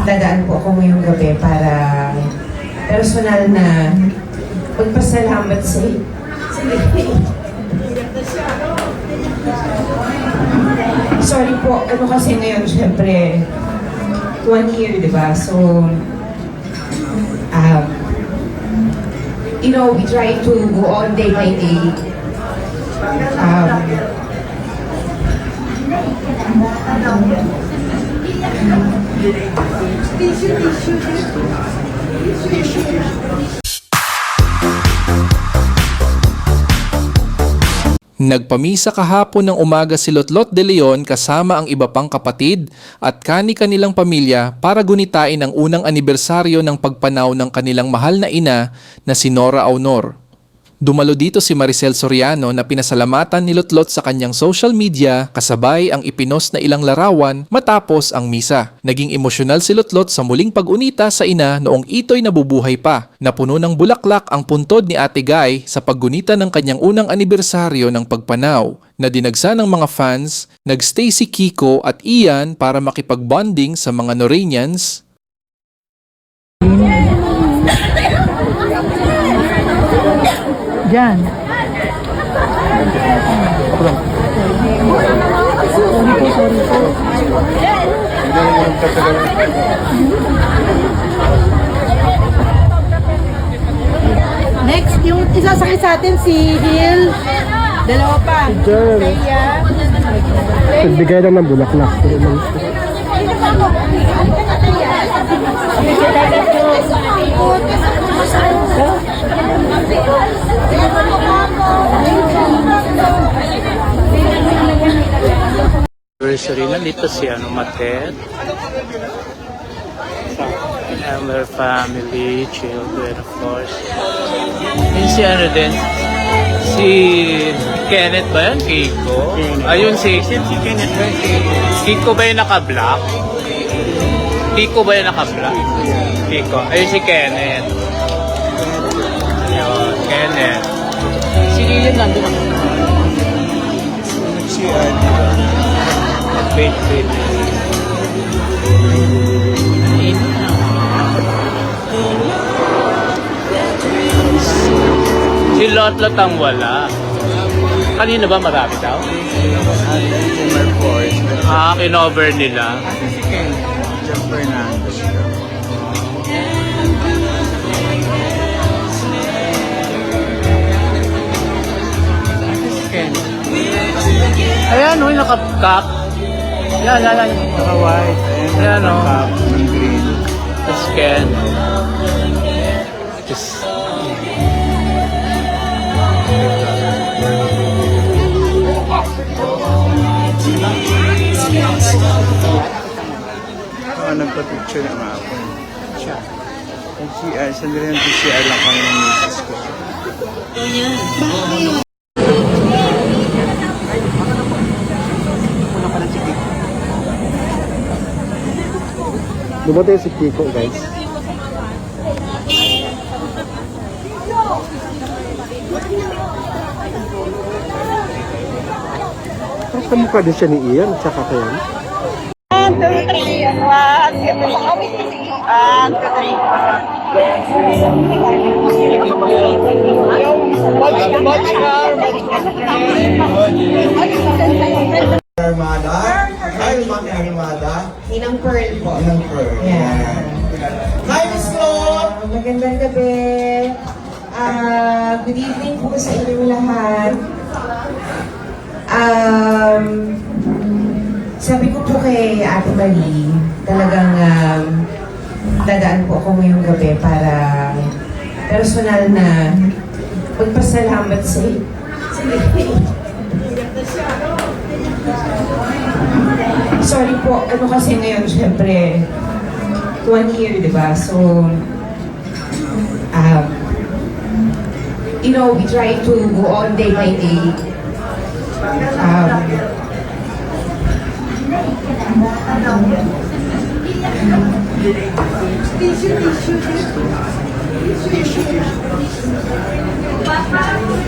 dadaan po ako ngayong gabi para personal na magpasalamat sa Sorry po, ano kasi ngayon, syempre, 1 year, di ba? So, we try to go on day by day. Nagpamisa kahapon ng umaga si Lotlot de Leon kasama ang iba pang kapatid at kani-kanilang pamilya para gunitain ang unang anibersaryo ng pagpanaw ng kanilang mahal na ina na si Nora Aunor. Dumalo dito si Maricel Soriano na pinasalamatan ni Lotlot sa kanyang social media kasabay ang ipinost na ilang larawan matapos ang misa. Naging emosyonal si Lotlot sa muling pag-unita sa ina noong ito'y nabubuhay pa. Napuno ng bulaklak ang puntod ni Ate Guy sa paggunita ng kanyang unang anibersaryo ng pagpanaw. Na dinagsa ng mga fans, nagstay si Kiko at Ian para makipag-bonding sa mga Noranians. Diyan. Next, yung isasakay sa atin si Hill. Dalawa pa. Kaya, nagbigay lang ng bulaklak. Anniversary na dito si Matet. And her family, children, of course. Yun si din, si Kenneth ba yan? Kiko? Ayun si Kenneth ba? Kiko ba yung naka-black? Kiko ba yung naka-black? Kiko. Ayun si Kenneth. Ayun, Kenneth. Si Ian nandun ako. Si wait. Si Lotlot ang wala. Kanina ba marami daw? Kinover nila. Si Ken, John Fernando. Ayan, naka-cap. Yan. Naka-white. Ayan, o. Ng green. Tapos Ken. Just... Nagpa-picture na ako. Sandali ng PCR lang kami ng misis ko. Dumating si Kiko, guys. Tapos kamukha din siya ni Ian, tsaka kayan. 1, 2, 3, 1, 2, 3. Armada? Hi, Ma'am Armada. Ninang Pearl po. Inang Pearl. Yeah. Hi, Miss Flo! Magandang gabi. Good evening po sa inyong lahat. Sabi ko po kay Ate Marie, talagang dadaan po ako ngayong gabi para personal na magpasalamat sa Sorry po, ano kasi ngayon, syempre, 1 year, di ba? So, we try to go on day by day.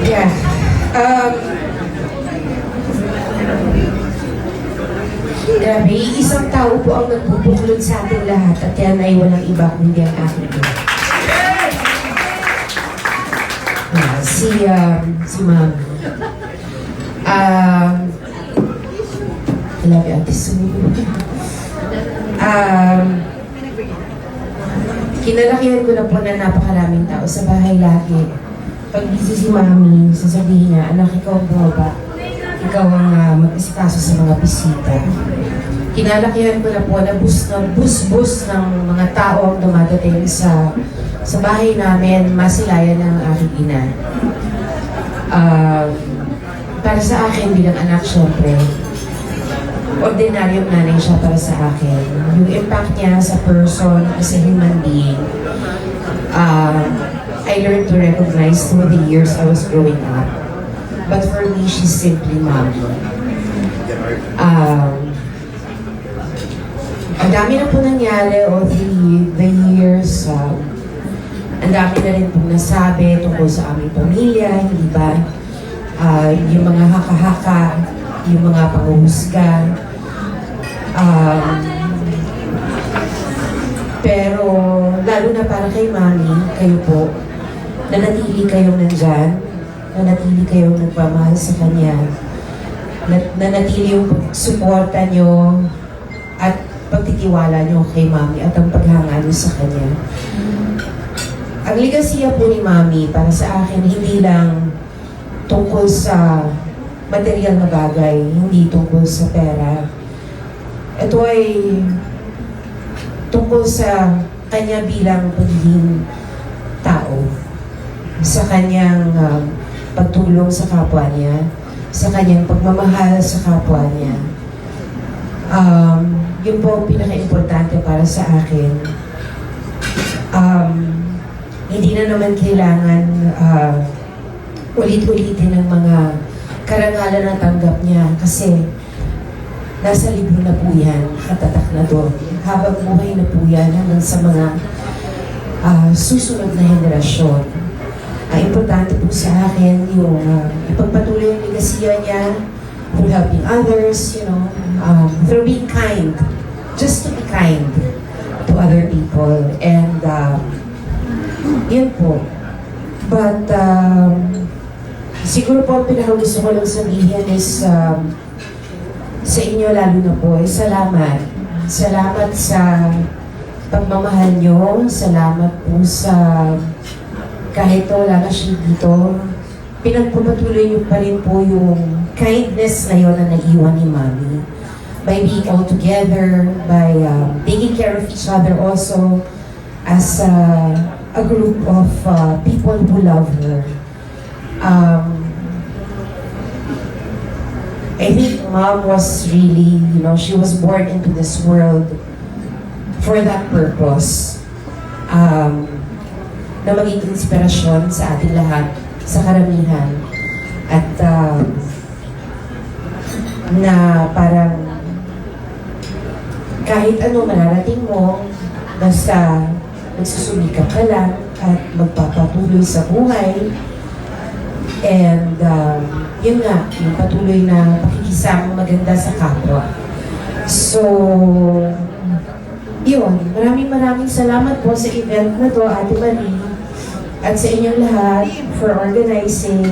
Yeah. Grabe, isang tao po ang nagbubuklod sa ating lahat at yan ay walang iba kundi ang aking ina. Si Ma'am. I love you, Ate Sue. Kinalakihan ko na po na napakaraming tao sa bahay lagi. Pag busy si Mami, sasabihin niya, anak, ikaw ang bumaba. Ikaw ang mag-isikaso sa mga bisita. Kinalakihan ko na po na bus ng mga tao ang dumadating sa bahay namin, masilayan ng aking ina. Para sa akin bilang anak, syempre, ordinaryong nanay siya para sa akin. Yung impact niya sa person, as a human being, I learned to recognize through the years I was growing up. But for me, she's simply Mommy. Ang dami na po nangyari all the years. Ang dami na rin pong nasabi tungkol sa aming pamilya, hindi ba? Yung mga haka-haka, yung mga panghuhusga. Pero lalo na para kay Mami, kayo po, nanatili kayong nandyan, nanatili kayong nagmamahal sa Kanya, nanatili yung suporta nyo at pagtitiwala nyo kay Mami at ang paghanga nyo sa Kanya. Ang ligasiya po ni Mami para sa akin, hindi lang tungkol sa material na bagay, hindi tungkol sa pera. Ito ay tungkol sa Kanya bilang pagiging tao, sa Kanyang pagtulong sa kapwa niya, sa Kanyang pagmamahal sa kapwa niya. Yun po ang pinaka-importante para sa akin. Hindi na naman kailangan ulit-ulitin ng mga karangalan na tanggap niya kasi nasa libro na po yan, katatak na doon. Habang buhay na po yan hanggang sa mga susunod na henerasyon. Ang importante po sa akin yung ipagpatuloy yung ligasiya niya through helping others, through being kind. Just to be kind to other people. And yun po. But siguro po ang pinakagusto ko lang sabihin is sa inyo lalo na po, salamat. Salamat sa pagmamahal nyo. Salamat po sa kahit wala na siya dito, pinagpapatuloy nyo pa rin po yung kindness na yun na naiwan ni Mami. By being all together, by taking care of each other also as a group of people who love her. I think Mom was really, she was born into this world for that purpose. Na maging inspirasyon sa ating lahat, sa karamihan. At na parang kahit ano mararating mo, basta nagsusumikap ka lang at magpapatuloy sa buhay. And yun nga, yung patuloy na pakikisama maganda sa kapwa. So, yun, maraming salamat po sa event na to, Ate Marie, at sa inyong lahat for organizing.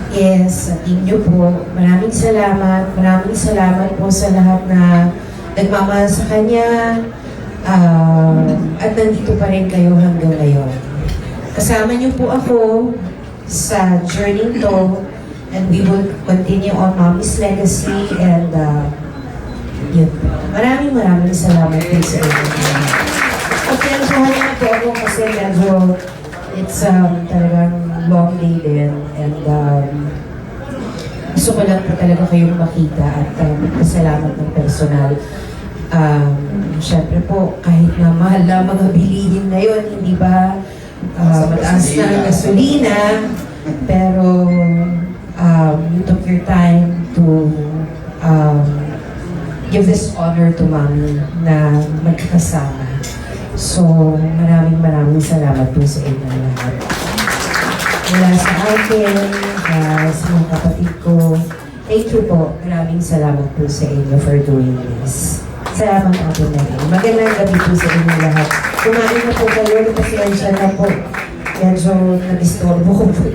Yes, sa team nyo po. Maraming salamat po sa lahat na nagmamahal sa Kanya at nandito pa rin kayo hanggang ngayon. Kasama niyo po ako sa journey to and we will continue on Mommy's legacy and yun. Maraming salamat po sa inyo. Pagkensyahan niyo po ako kasi medyo it's talagang long day din and gusto ko lang po talaga kayong makita at magpasalamat ng personal. Siyempre po, kahit na mahal na mga bilihin ngayon, hindi ba mataas na ang gasolina, pero you took your time to give this honor to Mommy na magkakasama. So, maraming salamat po sa inyo lahat. Mula sa akin, sa mga kapatid ko, Thank you po. Maraming salamat po sa inyo for doing this. Salamat po na rin. Magandang gabi po sa inyo lahat. Kumain na po kayo. Pasensya na po. Medyo nag-istorbo ko po.